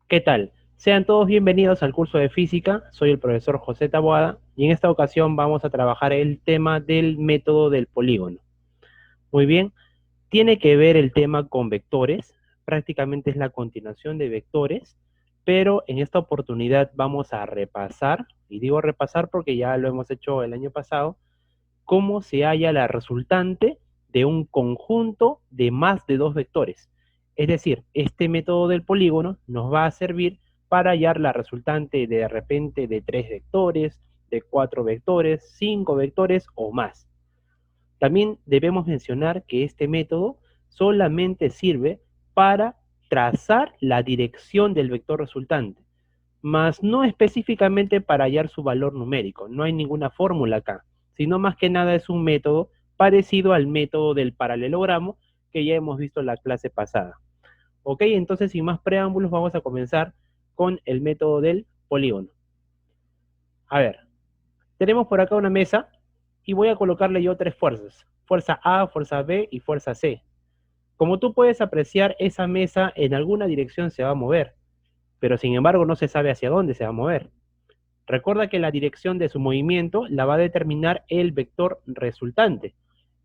¿Qué tal? Sean todos bienvenidos al curso de física. Soy el profesor José Taboada y en esta ocasión vamos a trabajar el tema del método del polígono. Muy bien, tiene que ver el tema con vectores, prácticamente es la continuación de vectores, pero en esta oportunidad vamos a repasar, y digo repasar porque ya lo hemos hecho el año pasado, cómo se halla la resultante de un conjunto de más de dos vectores. Es decir, este método del polígono nos va a servir para hallar la resultante de repente de 3 vectores, de 4 vectores, 5 vectores o más. También debemos mencionar que este método solamente sirve para trazar la dirección del vector resultante, mas no específicamente para hallar su valor numérico. No hay ninguna fórmula acá, sino más que nada es un método parecido al método del paralelogramo que ya hemos visto en la clase pasada. Ok, entonces sin más preámbulos vamos a comenzar con el método del polígono. A ver, tenemos por acá una mesa y voy a colocarle yo tres fuerzas. Fuerza A, fuerza B y fuerza C. Como tú puedes apreciar, esa mesa en alguna dirección se va a mover, pero sin embargo no se sabe hacia dónde se va a mover. Recuerda que la dirección de su movimiento la va a determinar el vector resultante.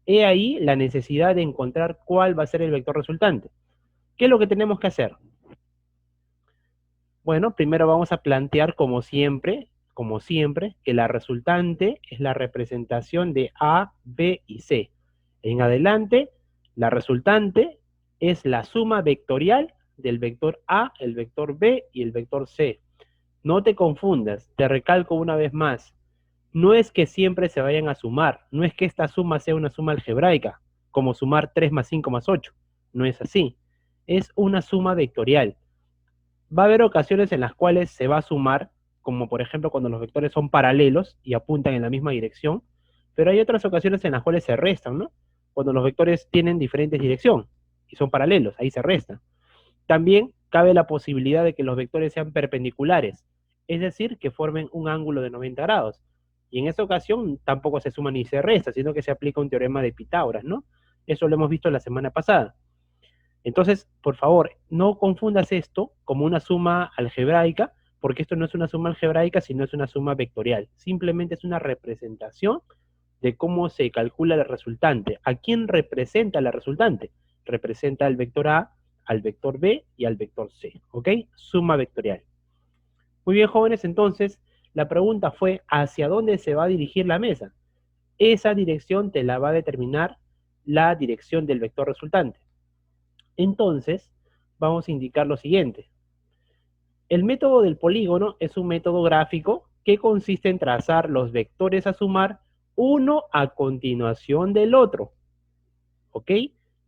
He ahí la necesidad de encontrar cuál va a ser el vector resultante. ¿Qué es lo que tenemos que hacer? Bueno, primero vamos a plantear como siempre, que la resultante es la representación de A, B y C. En adelante, la resultante es la suma vectorial del vector A, el vector B y el vector C. No te confundas, te recalco una vez más. No es que siempre se vayan a sumar, no es que esta suma sea una suma algebraica, como sumar 3 más 5 más 8. No es así. Es una suma vectorial. Va a haber ocasiones en las cuales se va a sumar, como por ejemplo cuando los vectores son paralelos y apuntan en la misma dirección, pero hay otras ocasiones en las cuales se restan, ¿no? Cuando los vectores tienen diferentes dirección y son paralelos, ahí se restan. También cabe la posibilidad de que los vectores sean perpendiculares, es decir, que formen un ángulo de 90 grados. Y en esa ocasión tampoco se suma ni se resta, sino que se aplica un teorema de Pitágoras, ¿no? Eso lo hemos visto la semana pasada. Entonces, por favor, no confundas esto como una suma algebraica, porque esto no es una suma algebraica, sino es una suma vectorial. Simplemente es una representación de cómo se calcula el resultante. ¿A quién representa la resultante? Representa al vector A, al vector B y al vector C, ¿ok? Suma vectorial. Muy bien, jóvenes, entonces la pregunta fue, ¿hacia dónde se va a dirigir la mesa? Esa dirección te la va a determinar la dirección del vector resultante. Entonces, vamos a indicar lo siguiente. El método del polígono es un método gráfico que consiste en trazar los vectores a sumar uno a continuación del otro. ¿Ok?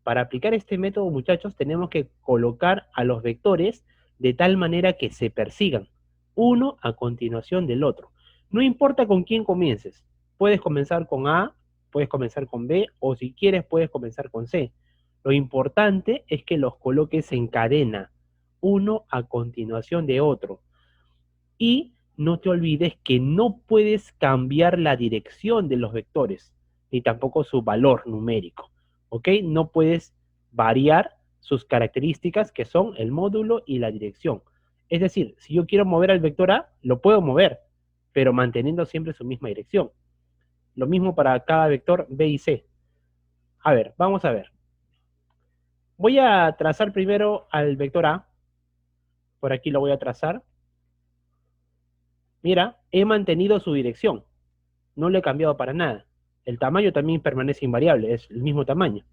Para aplicar este método, muchachos, tenemos que colocar a los vectores de tal manera que se persigan uno a continuación del otro. No importa con quién comiences. Puedes comenzar con A, puedes comenzar con B, o si quieres puedes comenzar con C. Lo importante es que los coloques en cadena, uno a continuación de otro. Y no te olvides que no puedes cambiar la dirección de los vectores, ni tampoco su valor numérico. ¿Ok? No puedes variar sus características que son el módulo y la dirección. Es decir, si yo quiero mover al vector A, lo puedo mover, pero manteniendo siempre su misma dirección. Lo mismo para cada vector B y C. A ver, vamos a ver. Voy a trazar primero al vector A. Por aquí lo voy a trazar. Mira, he mantenido su dirección. No lo he cambiado para nada. El tamaño también permanece invariable, es el mismo tamaño.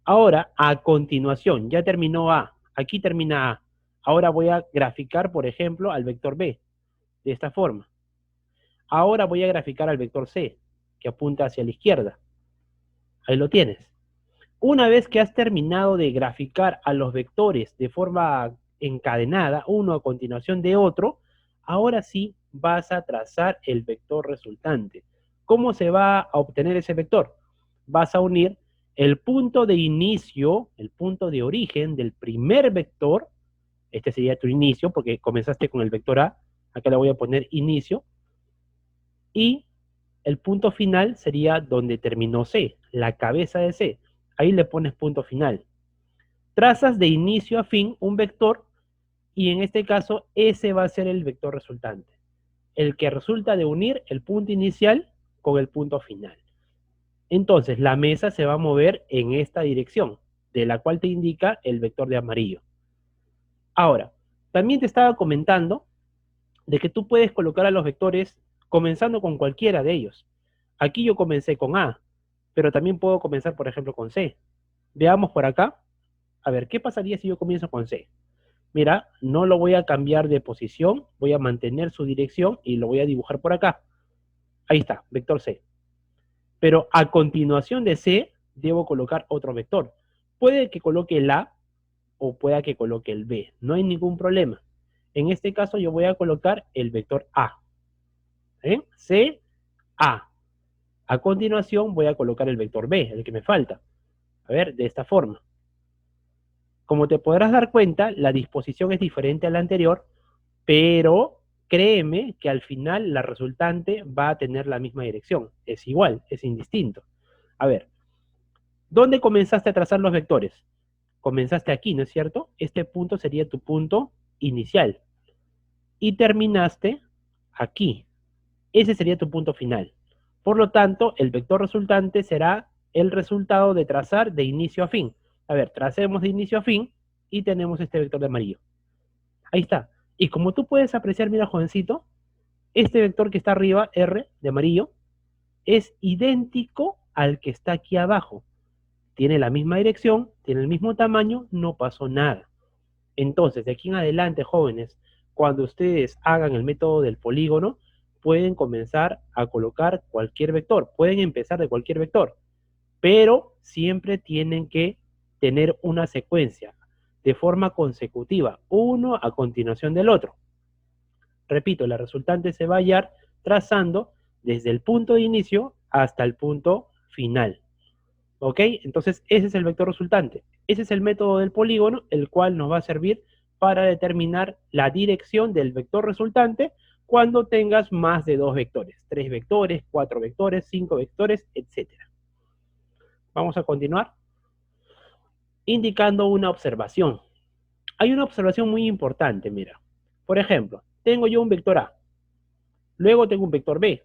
Ahora, a continuación, ya terminó A, aquí termina A. Ahora voy a graficar, por ejemplo, al vector B, de esta forma. Ahora voy a graficar al vector C, que apunta hacia la izquierda. Ahí lo tienes. Una vez que has terminado de graficar a los vectores de forma encadenada, uno a continuación de otro, ahora sí vas a trazar el vector resultante. ¿Cómo se va a obtener ese vector? Vas a unir el punto de inicio, el punto de origen del primer vector, este sería tu inicio porque comenzaste con el vector A, acá le voy a poner inicio, y el punto final sería donde terminó C, la cabeza de C. Ahí le pones punto final. Trazas de inicio a fin un vector y en este caso ese va a ser el vector resultante, el que resulta de unir el punto inicial con el punto final. Entonces la mesa se va a mover en esta dirección, de la cual te indica el vector de amarillo. Ahora, también te estaba comentando de que tú puedes colocar a los vectores comenzando con cualquiera de ellos. Aquí yo comencé con A, pero también puedo comenzar, por ejemplo, con C. Veamos por acá. A ver, ¿qué pasaría si yo comienzo con C? Mira, no lo voy a cambiar de posición, voy a mantener su dirección y lo voy a dibujar por acá. Ahí está, vector C. Pero a continuación de C, debo colocar otro vector. Puede que coloque el A o pueda que coloque el B. No hay ningún problema. En este caso yo voy a colocar el vector A. C, A. A continuación voy a colocar el vector B, el que me falta. A ver, de esta forma. Como te podrás dar cuenta, la disposición es diferente a la anterior, pero créeme que al final la resultante va a tener la misma dirección. Es igual, es indistinto. A ver, ¿dónde comenzaste a trazar los vectores? Comenzaste aquí, ¿no es cierto? Este punto sería tu punto inicial. Y terminaste aquí. Ese sería tu punto final. Por lo tanto, el vector resultante será el resultado de trazar de inicio a fin. A ver, tracemos de inicio a fin y tenemos este vector de amarillo. Ahí está. Y como tú puedes apreciar, mira, jovencito, este vector que está arriba, R, de amarillo, es idéntico al que está aquí abajo. Tiene la misma dirección, tiene el mismo tamaño, no pasó nada. Entonces, de aquí en adelante, jóvenes, cuando ustedes hagan el método del polígono, pueden comenzar a colocar cualquier vector, pueden empezar de cualquier vector, pero siempre tienen que tener una secuencia de forma consecutiva, uno a continuación del otro. Repito, la resultante se va a hallar trazando desde el punto de inicio hasta el punto final. ¿Ok? Entonces, ese es el vector resultante. Ese es el método del polígono, el cual nos va a servir para determinar la dirección del vector resultante cuando tengas más de 2 vectores, 3 vectores, 4 vectores, 5 vectores, etc. Vamos a continuar indicando una observación. Hay una observación muy importante, mira. Por ejemplo, tengo yo un vector A, luego tengo un vector B,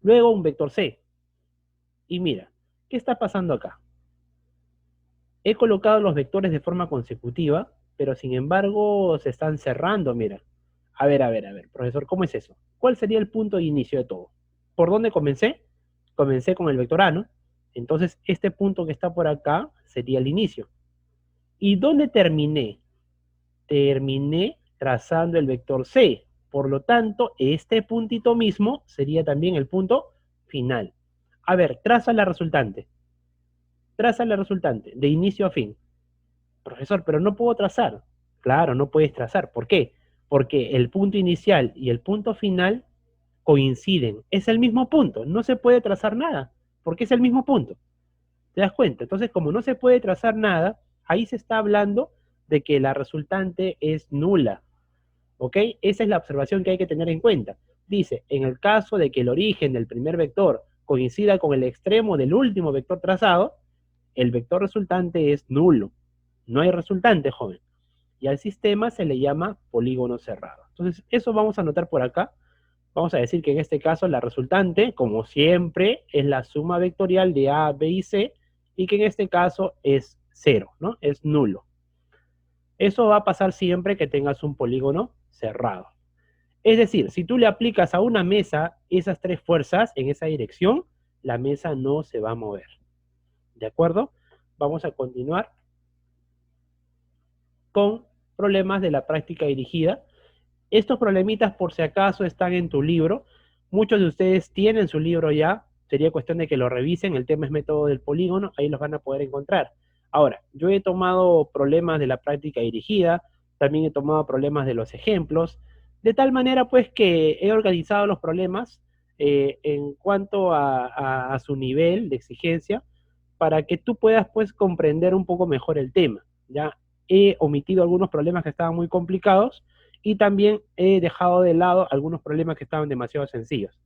luego un vector C. Y mira, ¿qué está pasando acá? He colocado los vectores de forma consecutiva, pero sin embargo se están cerrando, mira. A ver, profesor, ¿cómo es eso? ¿Cuál sería el punto de inicio de todo? ¿Por dónde comencé? Comencé con el vector A, ¿no? Entonces, este punto que está por acá sería el inicio. ¿Y dónde terminé? Terminé trazando el vector C. Por lo tanto, este puntito mismo sería también el punto final. A ver, traza la resultante. Traza la resultante, de inicio a fin. Profesor, pero no puedo trazar. Claro, no puedes trazar. ¿Por qué? Porque el punto inicial y el punto final coinciden. Es el mismo punto. No se puede trazar nada, porque es el mismo punto. ¿Te das cuenta? Entonces, como no se puede trazar nada, ahí se está hablando de que la resultante es nula. ¿Ok? Esa es la observación que hay que tener en cuenta. Dice, en el caso de que el origen del primer vector coincida con el extremo del último vector trazado, el vector resultante es nulo. No hay resultante, joven. Y al sistema se le llama polígono cerrado. Entonces, eso vamos a anotar por acá. Vamos a decir que en este caso la resultante, como siempre, es la suma vectorial de A, B y C, y que en este caso es 0, ¿no? Es nulo. Eso va a pasar siempre que tengas un polígono cerrado. Es decir, si tú le aplicas a una mesa esas 3 fuerzas en esa dirección, la mesa no se va a mover. ¿De acuerdo? Vamos a continuar con problemas de la práctica dirigida. Estos problemitas, por si acaso, están en tu libro. Muchos de ustedes tienen su libro ya. Sería cuestión de que lo revisen. El tema es método del polígono. Ahí los van a poder encontrar. Ahora, yo he tomado problemas de la práctica dirigida. También he tomado problemas de los ejemplos. De tal manera, pues, que he organizado los problemas en cuanto a su nivel de exigencia para que tú puedas, pues, comprender un poco mejor el tema. Ya he omitido algunos problemas que estaban muy complicados y también he dejado de lado algunos problemas que estaban demasiado sencillos.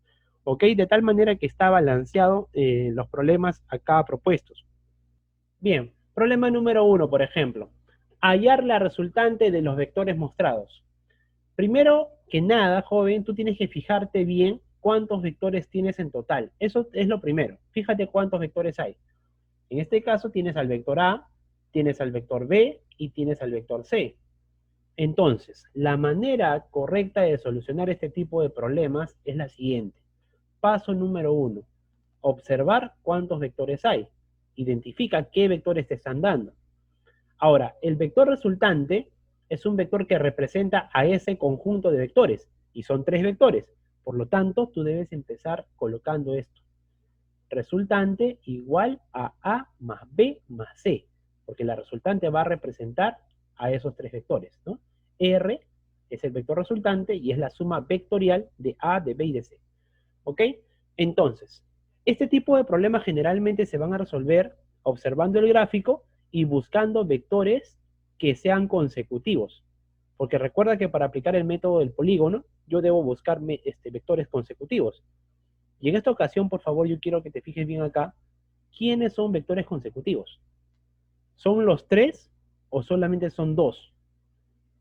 ¿Ok? De tal manera que está balanceado los problemas acá propuestos. Bien, problema número 1, por ejemplo. hallar la resultante de los vectores mostrados. Primero que nada, joven, tú tienes que fijarte bien cuántos vectores tienes en total. Eso es lo primero. Fíjate cuántos vectores hay. En este caso tienes al vector A, tienes al vector B y tienes al vector C. Entonces, la manera correcta de solucionar este tipo de problemas es la siguiente. Paso número 1. Observar cuántos vectores hay. Identifica qué vectores te están dando. Ahora, el vector resultante es un vector que representa a ese conjunto de vectores, y son 3 vectores. Por lo tanto, tú debes empezar colocando esto. Resultante igual a A más B más C, porque la resultante va a representar a esos 3 vectores, ¿no? R es el vector resultante y es la suma vectorial de A, de B y de C. ¿Ok? Entonces, este tipo de problemas generalmente se van a resolver observando el gráfico y buscando vectores que sean consecutivos. Porque recuerda que para aplicar el método del polígono, yo debo buscar vectores consecutivos. Y en esta ocasión, por favor, yo quiero que te fijes bien acá, ¿quiénes son vectores consecutivos? ¿Son los 3 o solamente son 2?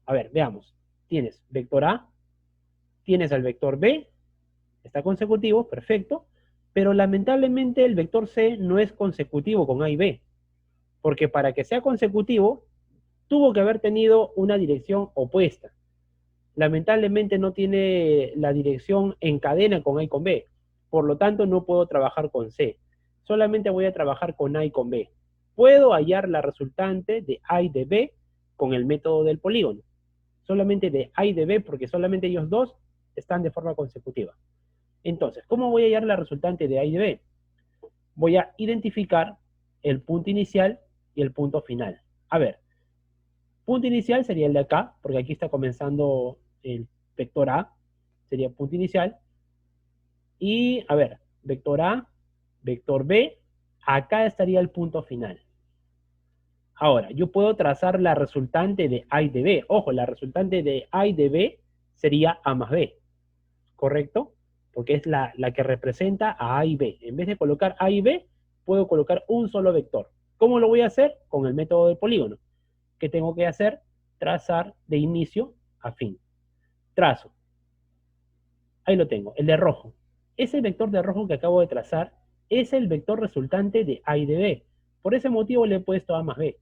A ver, veamos. Tienes vector A, tienes al vector B, está consecutivo, perfecto, pero lamentablemente el vector C no es consecutivo con A y B, porque para que sea consecutivo, tuvo que haber tenido una dirección opuesta. Lamentablemente no tiene la dirección en cadena con A y con B, por lo tanto no puedo trabajar con C, solamente voy a trabajar con A y con B. Puedo hallar la resultante de A y de B con el método del polígono, solamente de A y de B, porque solamente ellos dos están de forma consecutiva. Entonces, ¿cómo voy a hallar la resultante de A y de B? Voy a identificar el punto inicial y el punto final. A ver, punto inicial sería el de acá, porque aquí está comenzando el vector A, sería punto inicial. Y, a ver, vector A, vector B, acá estaría el punto final. Ahora, yo puedo trazar la resultante de A y de B. Ojo, la resultante de A y de B sería A más B, ¿correcto? Porque es la que representa a A y B. En vez de colocar A y B, puedo colocar un solo vector. ¿Cómo lo voy a hacer? Con el método del polígono. ¿Qué tengo que hacer? Trazar de inicio a fin. Trazo. Ahí lo tengo, el de rojo. Ese vector de rojo que acabo de trazar es el vector resultante de A y de B. Por ese motivo le he puesto A más B.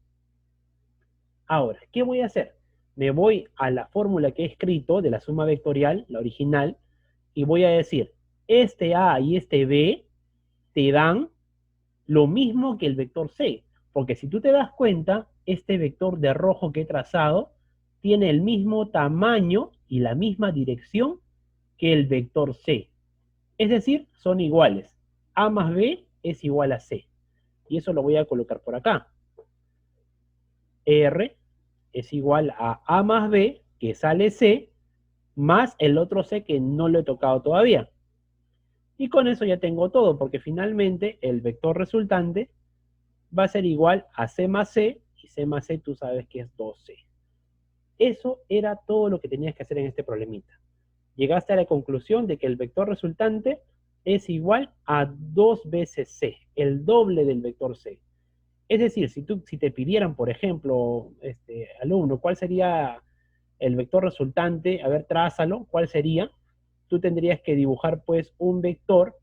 Ahora, ¿qué voy a hacer? Me voy a la fórmula que he escrito de la suma vectorial, la original, y voy a decir, este A y este B te dan lo mismo que el vector C, porque si tú te das cuenta, este vector de rojo que he trazado tiene el mismo tamaño y la misma dirección que el vector C. Es decir, son iguales. A más B es igual a C. Y eso lo voy a colocar por acá. R es igual a A más B, que sale C, más el otro C que no lo he tocado todavía. Y con eso ya tengo todo, porque finalmente el vector resultante va a ser igual a C más C, y C más C tú sabes que es 2C. Eso era todo lo que tenías que hacer en este problemita. Llegaste a la conclusión de que el vector resultante es igual a 2 veces C, el doble del vector C. Es decir, si te pidieran, por ejemplo, alumno, ¿cuál sería el vector resultante? A ver, trázalo, ¿cuál sería? Tú tendrías que dibujar pues un vector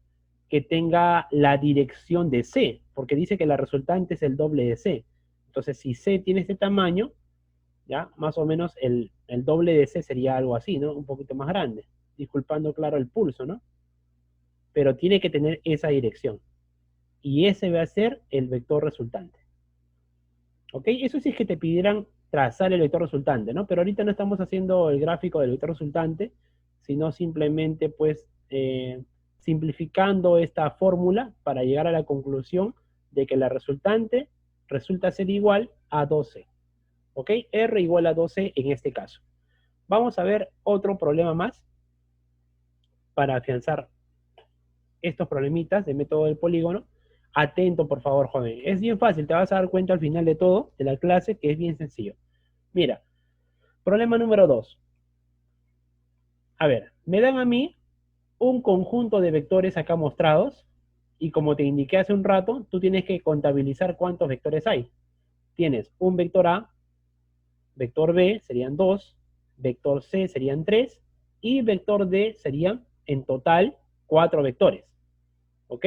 que tenga la dirección de C, porque dice que la resultante es el doble de C. Entonces, si C tiene este tamaño, ya, más o menos el doble de C sería algo así, ¿no? Un poquito más grande, disculpando, claro, el pulso, ¿no? Pero tiene que tener esa dirección. Y ese va a ser el vector resultante. ¿Ok? Eso sí es que te pidieran trazar el vector resultante, ¿no? Pero ahorita no estamos haciendo el gráfico del vector resultante, sino simplemente, pues, simplificando esta fórmula para llegar a la conclusión de que la resultante resulta ser igual a 12. ¿Ok? R igual a 12 en este caso. Vamos a ver otro problema más para afianzar estos problemitas de método del polígono. Atento, por favor, joven. Es bien fácil, te vas a dar cuenta al final de todo, de la clase, que es bien sencillo. Mira, problema número 2. A ver, me dan a mí un conjunto de vectores acá mostrados, y como te indiqué hace un rato, tú tienes que contabilizar cuántos vectores hay. Tienes un vector A, vector B serían 2, vector C serían 3, y vector D serían en total 4 vectores. ¿Ok?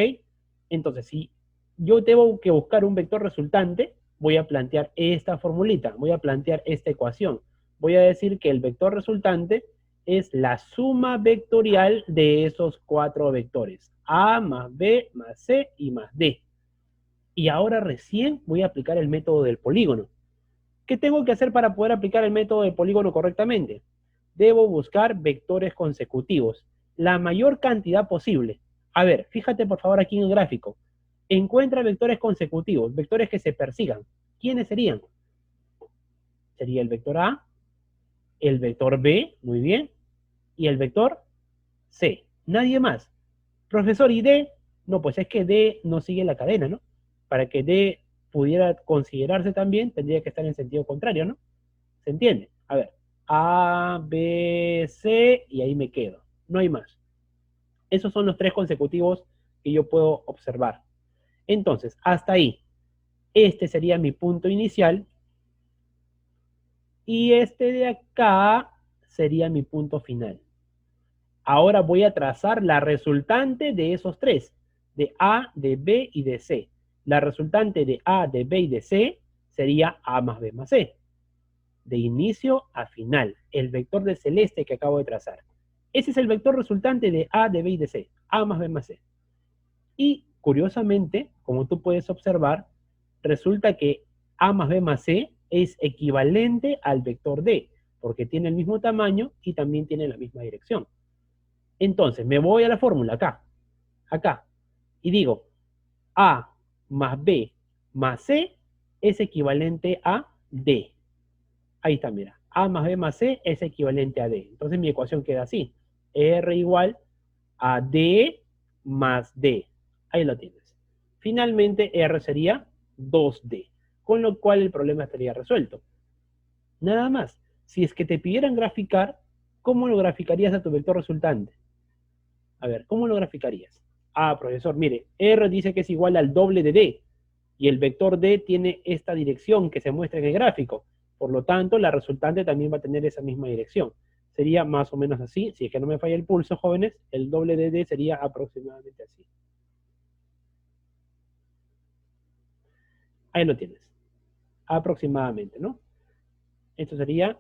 Entonces, si yo tengo que buscar un vector resultante, voy a plantear esta formulita, voy a plantear esta ecuación. Voy a decir que el vector resultante es la suma vectorial de esos 4 vectores. A más B más C y más D. Y ahora recién voy a aplicar el método del polígono. ¿Qué tengo que hacer para poder aplicar el método del polígono correctamente? Debo buscar vectores consecutivos, la mayor cantidad posible. A ver, fíjate por favor aquí en el gráfico. Encuentra vectores consecutivos, vectores que se persigan. ¿Quiénes serían? Sería el vector A, el vector B, muy bien, y el vector C. Nadie más. Profesor, ¿y D? No, pues es que D no sigue la cadena, ¿no? Para que D pudiera considerarse también, tendría que estar en sentido contrario, ¿no? ¿Se entiende? A ver, A, B, C, y ahí me quedo. No hay más. Esos son los 3 consecutivos que yo puedo observar. Entonces, hasta ahí. Este sería mi punto inicial. Y este de acá sería mi punto final. Ahora voy a trazar la resultante de esos 3. De A, de B y de C. La resultante de A, de B y de C sería A más B más C. De inicio a final. El vector de celeste que acabo de trazar. Ese es el vector resultante de A, de B y de C. A más B más C. Y curiosamente, como tú puedes observar, resulta que A más B más C es equivalente al vector D, porque tiene el mismo tamaño y también tiene la misma dirección. Entonces, me voy a la fórmula acá, y digo, A más B más C es equivalente a D. Ahí está, mira. A más B más C es equivalente a D. Entonces mi ecuación queda así. R igual a D más D. Ahí lo tienes. Finalmente R sería 2D, con lo cual el problema estaría resuelto. Nada más. Si es que te pidieran graficar, ¿cómo lo graficarías a tu vector resultante? A ver, ¿cómo lo graficarías? Ah, profesor, mire, R dice que es igual al doble de D, y el vector D tiene esta dirección que se muestra en el gráfico. Por lo tanto, la resultante también va a tener esa misma dirección. Sería más o menos así. Si es que no me falla el pulso, jóvenes, el doble de D sería aproximadamente así. Ahí lo tienes. Aproximadamente, ¿no? Esto sería,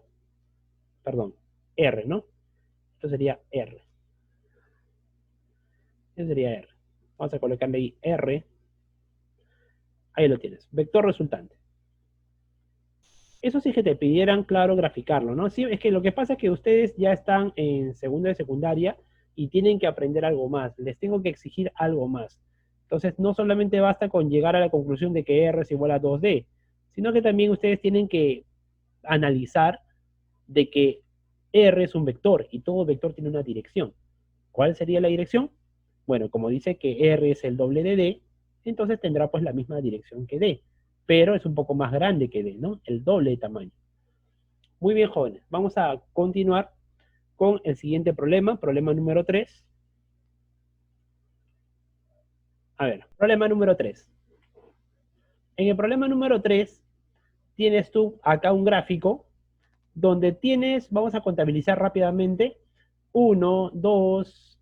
perdón, R, ¿no? Esto sería R. Esto sería R. Vamos a colocarle ahí R. Ahí lo tienes. Vector resultante. Eso sí que te pidieran, claro, graficarlo, ¿no? Sí, es que lo que pasa es que ustedes ya están en segundo de secundaria y tienen que aprender algo más. Les tengo que exigir algo más. Entonces, no solamente basta con llegar a la conclusión de que R es igual a 2D, sino que también ustedes tienen que analizar de que R es un vector y todo vector tiene una dirección. ¿Cuál sería la dirección? Bueno, como dice que R es el doble de D, entonces tendrá pues la misma dirección que D, pero es un poco más grande que D, ¿no? El doble de tamaño. Muy bien, jóvenes. Vamos a continuar con el siguiente problema, problema número 3. A ver, problema número 3. En el problema número 3 tienes tú acá un gráfico donde tienes, vamos a contabilizar rápidamente, 1, 2,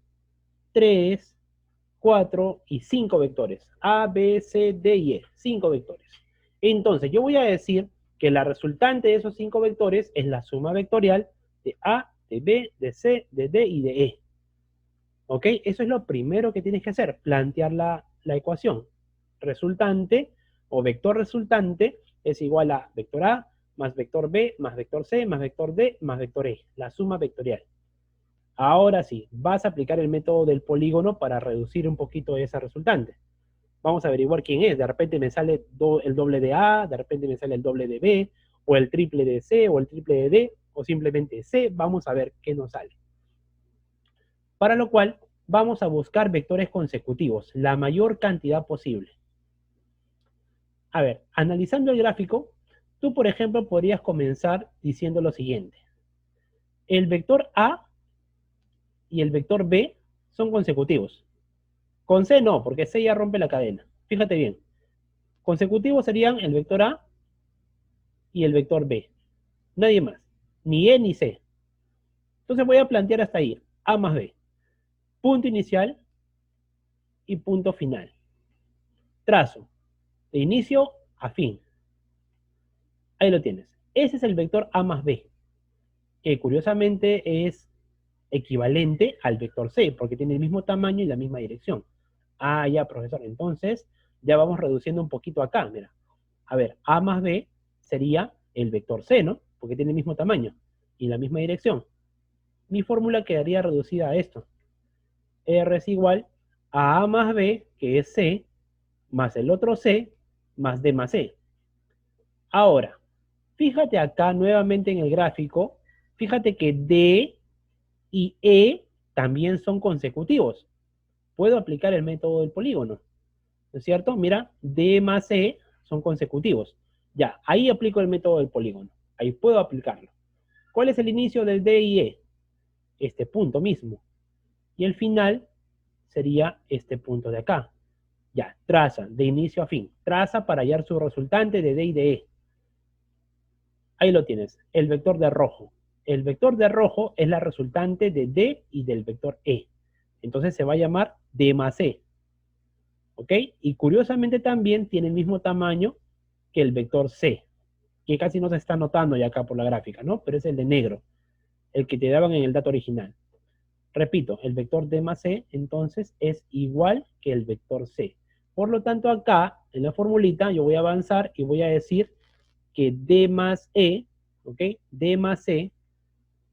3, 4 y 5 vectores. A, B, C, D y E. 5 vectores. Entonces, yo voy a decir que la resultante de esos 5 vectores es la suma vectorial de A, de B, de C, de D y de E. ¿Ok? Eso es lo primero que tienes que hacer, plantear la ecuación. Resultante o vector resultante es igual a vector A más vector B más vector C más vector D más vector E. La suma vectorial. Ahora sí, vas a aplicar el método del polígono para reducir un poquito esa resultante. Vamos a averiguar quién es. De repente me sale el doble de A, de repente me sale el doble de B, o el triple de C, o el triple de D, o simplemente C. Vamos a ver qué nos sale. Para lo cual, vamos a buscar vectores consecutivos, la mayor cantidad posible. A ver, analizando el gráfico, tú, por ejemplo, podrías comenzar diciendo lo siguiente. El vector A y el vector B son consecutivos. Con C no, porque C ya rompe la cadena. Fíjate bien. Consecutivos serían el vector A y el vector B. Nadie más. Ni E ni C. Entonces voy a plantear hasta ahí. A más B. Punto inicial y punto final. Trazo. De inicio a fin. Ahí lo tienes. Ese es el vector A más B, que curiosamente es equivalente al vector C, porque tiene el mismo tamaño y la misma dirección. Ah, ya, profesor. Entonces, ya vamos reduciendo un poquito acá, mira. A ver, A más B sería el vector C, ¿no? Porque tiene el mismo tamaño y la misma dirección. Mi fórmula quedaría reducida a esto. R es igual a más B, que es C, más el otro C, más D más C. Ahora, fíjate acá nuevamente en el gráfico, fíjate que D y E también son consecutivos. Puedo aplicar el método del polígono, ¿no es cierto? Mira, D más E son consecutivos. Ya, ahí aplico el método del polígono. Ahí puedo aplicarlo. ¿Cuál es el inicio del D y E? Este punto mismo. Y el final sería este punto de acá. Ya, traza de inicio a fin. Traza para hallar su resultante de D y de E. Ahí lo tienes, el vector de rojo. El vector de rojo es la resultante de D y del vector E. Entonces se va a llamar D más E. ¿Ok? Y curiosamente también tiene el mismo tamaño que el vector C, que casi no se está notando ya acá por la gráfica, ¿no? Pero es el de negro, el que te daban en el dato original. Repito, el vector D más E entonces es igual que el vector C. Por lo tanto, acá en la formulita yo voy a avanzar y voy a decir que D más E, ¿ok? D más E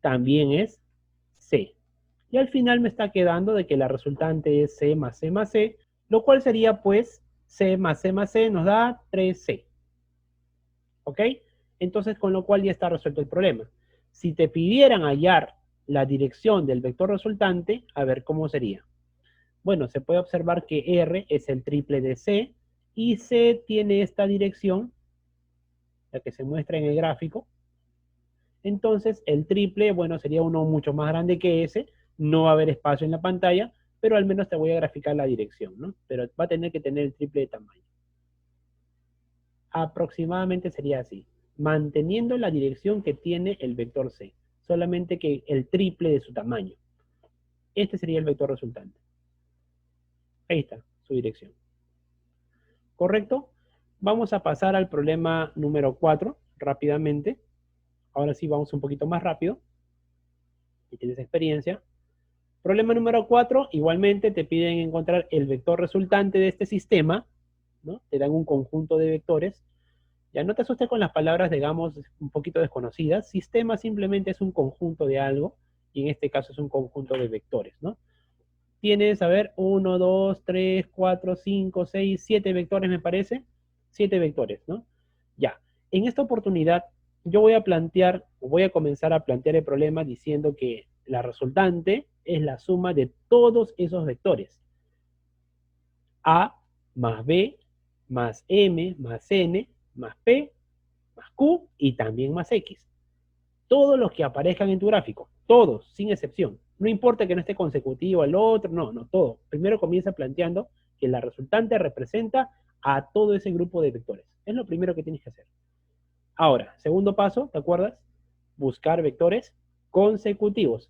también es C. Y al final me está quedando de que la resultante es C más C más C, lo cual sería pues C más C más C nos da 3C. ¿Ok? Entonces con lo cual ya está resuelto el problema. Si te pidieran hallar la dirección del vector resultante, a ver cómo sería. Bueno, se puede observar que R es el triple de C y C tiene esta dirección, la que se muestra en el gráfico. Entonces el triple, bueno, sería uno mucho más grande que ese, no va a haber espacio en la pantalla, pero al menos te voy a graficar la dirección, ¿no? Pero va a tener que tener el triple de tamaño. Aproximadamente sería así, manteniendo la dirección que tiene el vector C, solamente que el triple de su tamaño. Este sería el vector resultante. Ahí está, su dirección. ¿Correcto? Vamos a pasar al problema número 4 rápidamente. Ahora sí vamos un poquito más rápido. Y tienes experiencia. Problema número 4, igualmente te piden encontrar el vector resultante de este sistema, ¿no? Te dan un conjunto de vectores. Ya no te asustes con las palabras, digamos, un poquito desconocidas. Sistema simplemente es un conjunto de algo, y en este caso es un conjunto de vectores, ¿no? Tienes, a ver, 1, 2, 3, 4, 5, 6, 7 vectores, me parece. 7 vectores, ¿no? Ya, en esta oportunidad yo voy a plantear, o voy a comenzar a plantear el problema diciendo que la resultante es la suma de todos esos vectores. A más B más M más N más P más Q y también más X. Todos los que aparezcan en tu gráfico, todos, sin excepción. No importa que no esté consecutivo al otro, no, todo. Primero comienza planteando que la resultante representa a todo ese grupo de vectores. Es lo primero que tienes que hacer. Ahora, segundo paso, ¿te acuerdas? Buscar vectores consecutivos.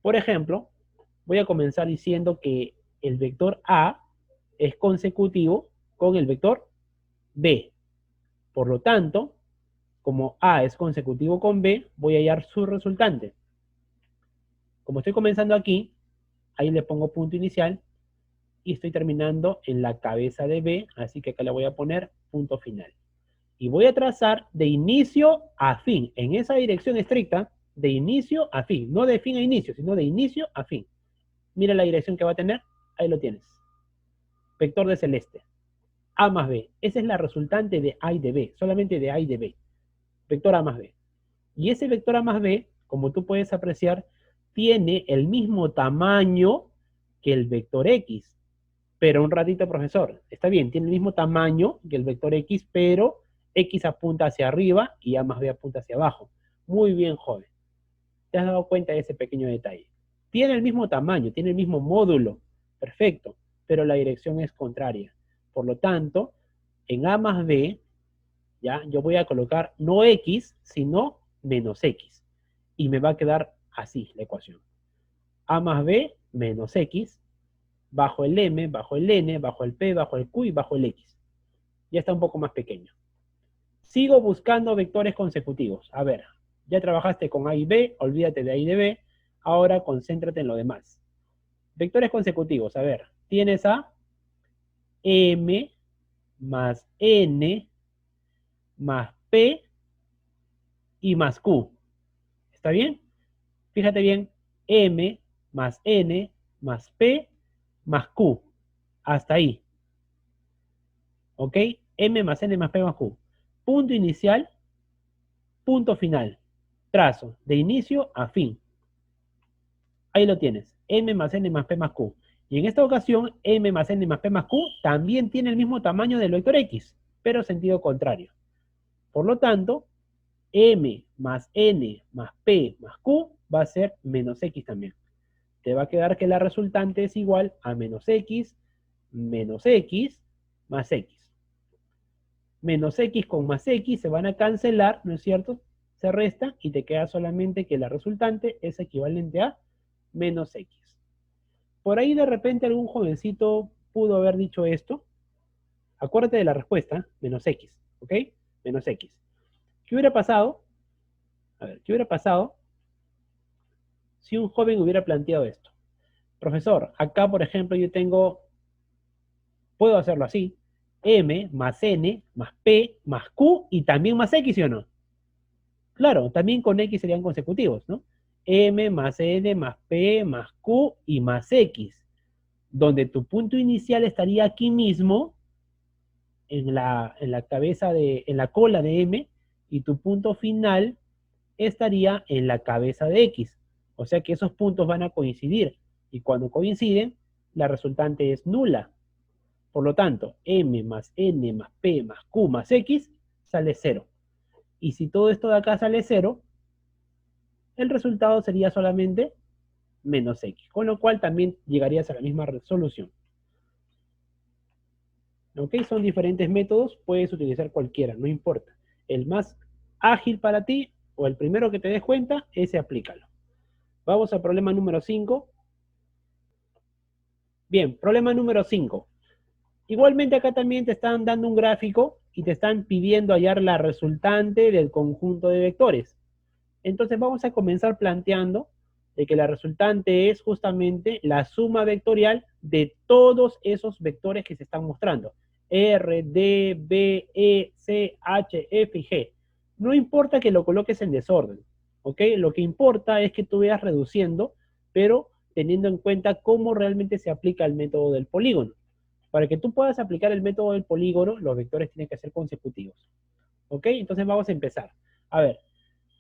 Por ejemplo, voy a comenzar diciendo que el vector A es consecutivo con el vector B. Por lo tanto, como A es consecutivo con B, voy a hallar su resultante. Como estoy comenzando aquí, ahí le pongo punto inicial y estoy terminando en la cabeza de B, así que acá le voy a poner punto final. Y voy a trazar de inicio a fin, en esa dirección estricta, de inicio a fin, no de fin a inicio, sino de inicio a fin. Mira la dirección que va a tener, ahí lo tienes. Vector de celeste, A más B, esa es la resultante de A y de B, solamente de A y de B. Vector A más B. Y ese vector A más B, como tú puedes apreciar, tiene el mismo tamaño que el vector X. Pero un ratito, profesor, está bien, tiene el mismo tamaño que el vector X, pero X apunta hacia arriba y A más B apunta hacia abajo. Muy bien, joven. ¿Te has dado cuenta de ese pequeño detalle? Tiene el mismo tamaño, tiene el mismo módulo. Perfecto, pero la dirección es contraria. Por lo tanto, en A más B, ¿ya? Yo voy a colocar no X, sino menos X. Y me va a quedar así la ecuación. A más B menos X, bajo el M, bajo el N, bajo el P, bajo el Q y bajo el X. Ya está un poco más pequeño. Sigo buscando vectores consecutivos. A ver, ya trabajaste con A y B, olvídate de A y de B. Ahora concéntrate en lo demás. Vectores consecutivos, a ver, tienes a M más N más P y más Q. ¿Está bien? Fíjate bien, M más N más P más Q. Hasta ahí. ¿Ok? M más N más P más Q. Punto inicial, punto final. Trazo de inicio a fin. Ahí lo tienes. M más N más P más Q. Y en esta ocasión, M más N más P más Q también tiene el mismo tamaño del vector X, pero sentido contrario. Por lo tanto, M más N más P más Q va a ser menos X también. Te va a quedar que la resultante es igual a menos X más X. Menos X con más X se van a cancelar, ¿no es cierto? Se resta y te queda solamente que la resultante es equivalente a menos X. Por ahí de repente algún jovencito pudo haber dicho esto. Acuérdate de la respuesta, menos X, ¿ok? Menos X. ¿Qué hubiera pasado? A ver, ¿qué hubiera pasado si un joven hubiera planteado esto? Profesor, acá por ejemplo yo tengo, puedo hacerlo así, M más N más P más Q y también más X, ¿sí o no? Claro, también con X serían consecutivos, ¿no? M más N más P más Q y más X, donde tu punto inicial estaría aquí mismo, en la cabeza en la cola de M, y tu punto final estaría en la cabeza de X. O sea que esos puntos van a coincidir, y cuando coinciden, la resultante es nula. Por lo tanto, M más N más P más Q más X sale 0. Y si todo esto de acá sale 0, el resultado sería solamente menos X, con lo cual también llegarías a la misma resolución. ¿Ok? Son diferentes métodos, puedes utilizar cualquiera, no importa. El más ágil para ti o el primero que te des cuenta, ese aplícalo. Vamos al problema número 5. Bien, problema número 5. Igualmente acá también te están dando un gráfico y te están pidiendo hallar la resultante del conjunto de vectores. Entonces vamos a comenzar planteando de que la resultante es justamente la suma vectorial de todos esos vectores que se están mostrando. R, D, B, E, C, H, F y G. No importa que lo coloques en desorden, ¿ok? Lo que importa es que tú vayas reduciendo, pero teniendo en cuenta cómo realmente se aplica el método del polígono. Para que tú puedas aplicar el método del polígono, los vectores tienen que ser consecutivos. ¿Ok? Entonces vamos a empezar. A ver,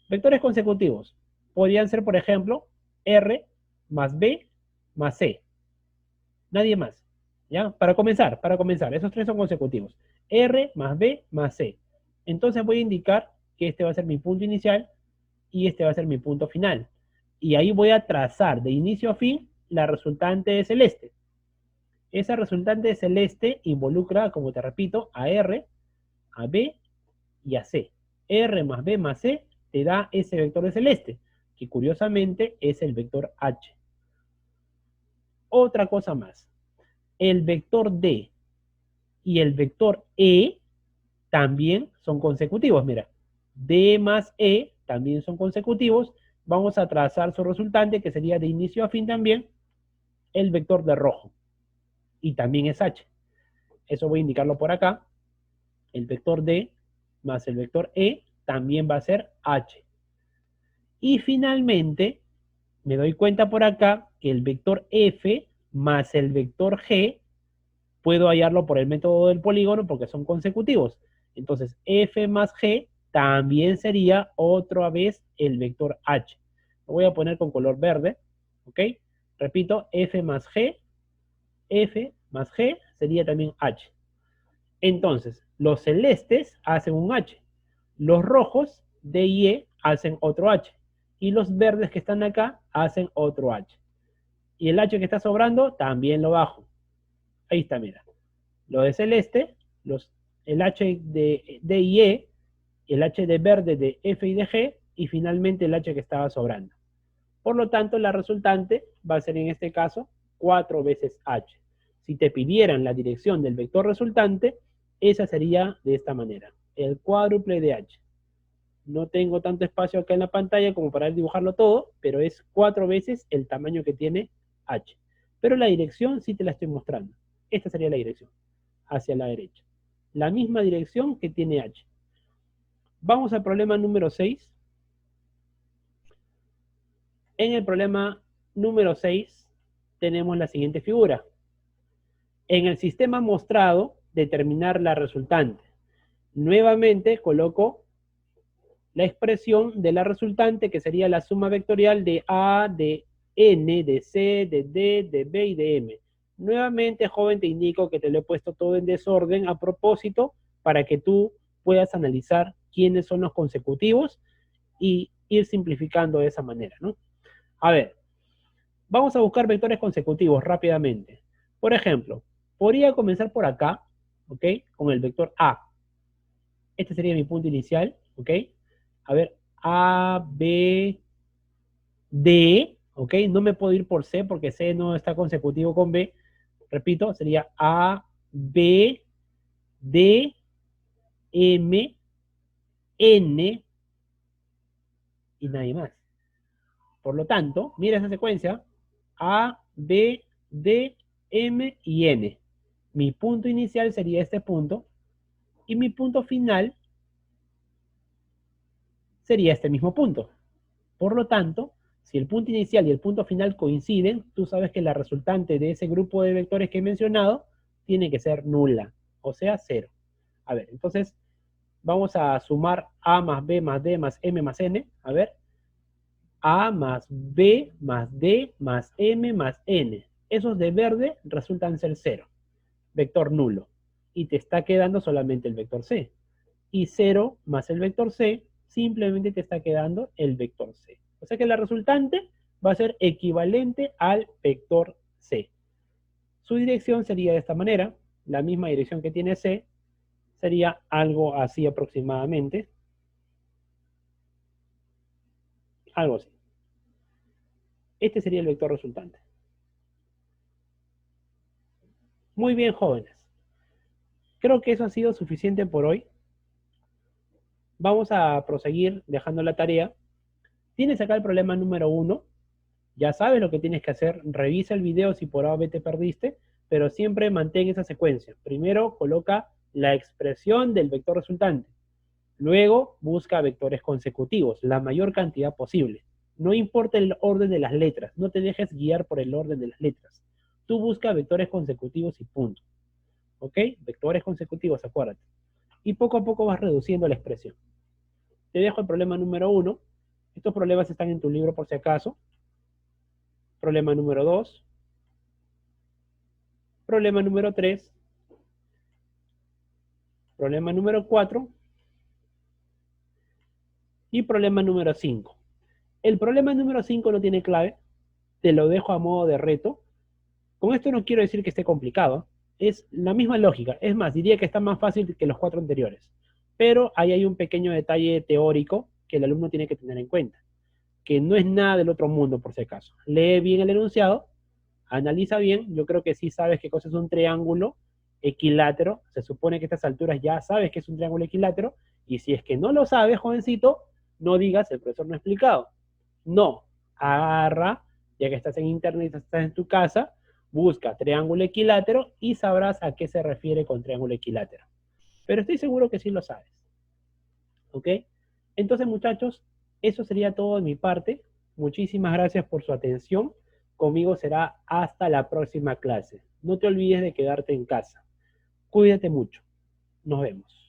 vectores consecutivos podrían ser, por ejemplo, R más B más C. Nadie más. ¿Ya? Para comenzar, esos tres son consecutivos. R más B más C. Entonces voy a indicar que este va a ser mi punto inicial y este va a ser mi punto final. Y ahí voy a trazar de inicio a fin la resultante de celeste. Esa resultante de celeste involucra, como te repito, a R, a B y a C. R más B más C te da ese vector de celeste, que curiosamente es el vector H. Otra cosa más. El vector D y el vector E también son consecutivos. Mira, D más E también son consecutivos. Vamos a trazar su resultante, que sería de inicio a fin también, el vector de rojo. Y también es H. Eso voy a indicarlo por acá. El vector D más el vector E también va a ser H. Y finalmente, me doy cuenta por acá que el vector F más el vector G puedo hallarlo por el método del polígono porque son consecutivos. Entonces, F más G también sería otra vez el vector H. Lo voy a poner con color verde, ¿ok? Repito, F más G sería también H. Entonces, los celestes hacen un H. Los rojos, D y E, hacen otro H. Y los verdes que están acá hacen otro H. Y el H que está sobrando también lo bajo. Ahí está, mira. Lo de celeste, el H de D y E, el H de verde de F y de G, y finalmente el h que estaba sobrando. Por lo tanto, la resultante va a ser en este caso 4 veces h. Si te pidieran la dirección del vector resultante, esa sería de esta manera, el cuádruple de h. No tengo tanto espacio acá en la pantalla como para dibujarlo todo, pero es 4 veces el tamaño que tiene h. Pero la dirección sí te la estoy mostrando. Esta sería la dirección, hacia la derecha. La misma dirección que tiene h. Vamos al problema número 6. En el problema número 6 tenemos la siguiente figura. En el sistema mostrado, determinar la resultante. Nuevamente coloco la expresión de la resultante, que sería la suma vectorial de A, de N, de C, de D, de B y de M. Nuevamente, joven, te indico que te lo he puesto todo en desorden a propósito para que tú puedas analizar quiénes son los consecutivos y ir simplificando de esa manera, ¿no? A ver, vamos a buscar vectores consecutivos rápidamente. Por ejemplo, podría comenzar por acá, ¿ok? Con el vector A. Este sería mi punto inicial, ¿ok? A ver, A, B, D, ¿ok? No me puedo ir por C porque C no está consecutivo con B. Repito, sería A, B, D, M, N y nadie más. Por lo tanto, mira esa secuencia, A, B, D, M y N. Mi punto inicial sería este punto y mi punto final sería este mismo punto. Por lo tanto, si el punto inicial y el punto final coinciden, tú sabes que la resultante de ese grupo de vectores que he mencionado tiene que ser nula, o sea, 0. A ver, entonces vamos a sumar A más B más D más M más N. A ver, A más B más D más M más N. Esos de verde resultan ser 0, vector nulo. Y te está quedando solamente el vector C. Y 0 más el vector C, simplemente te está quedando el vector C. O sea que la resultante va a ser equivalente al vector C. Su dirección sería de esta manera, la misma dirección que tiene C, sería algo así aproximadamente. Algo así. Este sería el vector resultante. Muy bien, jóvenes. Creo que eso ha sido suficiente por hoy. Vamos a proseguir dejando la tarea. Tienes acá el problema número 1. Ya sabes lo que tienes que hacer. Revisa el video si por A o B te perdiste, pero siempre mantén esa secuencia. Primero coloca la expresión del vector resultante. Luego busca vectores consecutivos, la mayor cantidad posible. No importa el orden de las letras, no te dejes guiar por el orden de las letras. Tú busca vectores consecutivos y punto. ¿Ok? Vectores consecutivos, acuérdate. Y poco a poco vas reduciendo la expresión. Te dejo el problema número 1. Estos problemas están en tu libro por si acaso. Problema número 2. Problema número 3. Problema número 4. Y problema número 5. El problema número 5 no tiene clave. Te lo dejo a modo de reto. Con esto no quiero decir que esté complicado. Es la misma lógica. Es más, diría que está más fácil que los 4 anteriores. Pero ahí hay un pequeño detalle teórico que el alumno tiene que tener en cuenta. Que no es nada del otro mundo, por si acaso. Lee bien el enunciado, analiza bien. Yo creo que sí sabes qué cosa es un triángulo equilátero. Se supone que a estas alturas ya sabes que es un triángulo equilátero. Y si es que no lo sabes, jovencito, no digas el profesor no ha explicado. No, agarra, ya que estás en internet, estás en tu casa, busca triángulo equilátero y sabrás a qué se refiere con triángulo equilátero. Pero estoy seguro que sí lo sabes. ¿Ok? Entonces, muchachos, eso sería todo de mi parte. Muchísimas gracias por su atención. Conmigo será hasta la próxima clase. No te olvides de quedarte en casa. Cuídate mucho. Nos vemos.